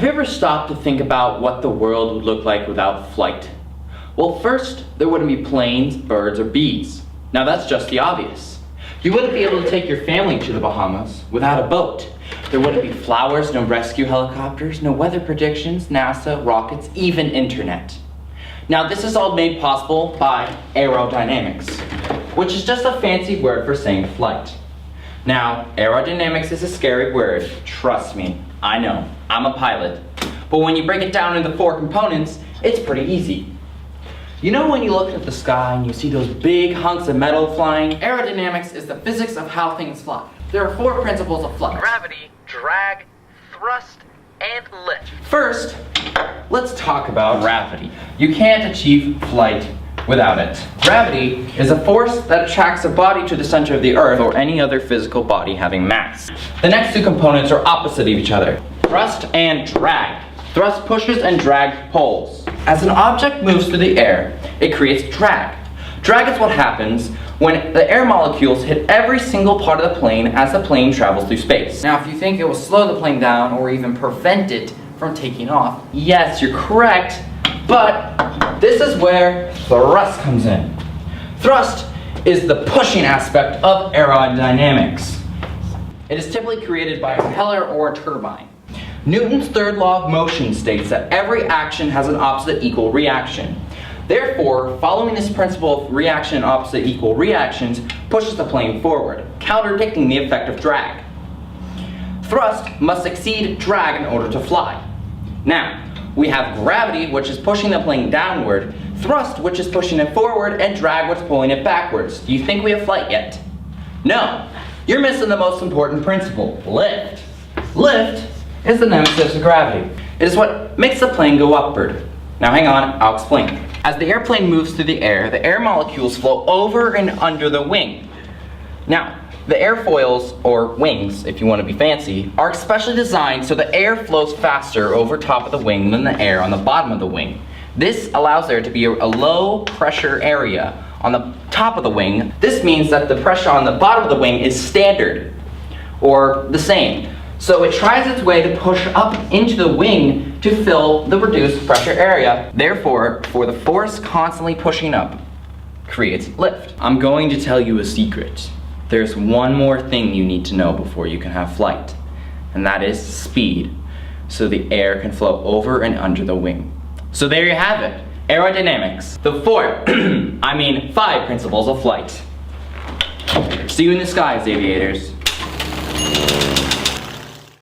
you ever stopped to think about what the world would look like without flight? Well, first, there wouldn't be planes, birds, or bees. Now that's just the obvious. You wouldn't be able to take your family to the Bahamas without a boat. There wouldn't be flowers, no rescue helicopters, no weather predictions, NASA, rockets, even internet. Now this is all made possible by aerodynamics, which is just a fancy word for saying flight. Now, aerodynamics is a scary word, trust me, I know, I'm a pilot. But when you break it down into 4 components, it's pretty easy. You know when you look at the sky and you see those big hunks of metal flying? Aerodynamics is the physics of how things fly. There are 4 principles of flight: gravity, drag, thrust, and lift. First, let's talk about gravity. You can't achieve flight without it. Gravity is a force that attracts a body to the center of the earth or any other physical body having mass. The next 2 components are opposite of each other: thrust and drag. Thrust pushes and drag pulls. As an object moves through the air, it creates drag. Drag is what happens when the air molecules hit every single part of the plane as the plane travels through space. Now, if you think it will slow the plane down or even prevent it from taking off, yes, you're correct, but this is where thrust comes in. Thrust is the pushing aspect of aerodynamics. It is typically created by a propeller or a turbine. Newton's third law of motion states that every action has an opposite equal reaction. Therefore, following this principle of reaction and opposite equal reactions pushes the plane forward, contradicting the effect of drag. Thrust must exceed drag in order to fly. Now, we have gravity, which is pushing the plane downward, thrust, which is pushing it forward, and drag, which is pulling it backwards. Do you think we have flight yet? No. You're missing the most important principle: lift. Lift is the nemesis of gravity. It is what makes the plane go upward. Now hang on, I'll explain. As the airplane moves through the air molecules flow over and under the wing. Now, the airfoils, or wings, if you want to be fancy, are especially designed so the air flows faster over top of the wing than the air on the bottom of the wing. This allows there to be a low pressure area on the top of the wing. This means that the pressure on the bottom of the wing is standard, or the same. So it tries its way to push up into the wing to fill the reduced pressure area. Therefore, for the force constantly pushing up creates lift. I'm going to tell you a secret. There's one more thing you need to know before you can have flight, and that is speed, so the air can flow over and under the wing. So there you have it, aerodynamics, the 5 principles of flight. See you in the skies, aviators.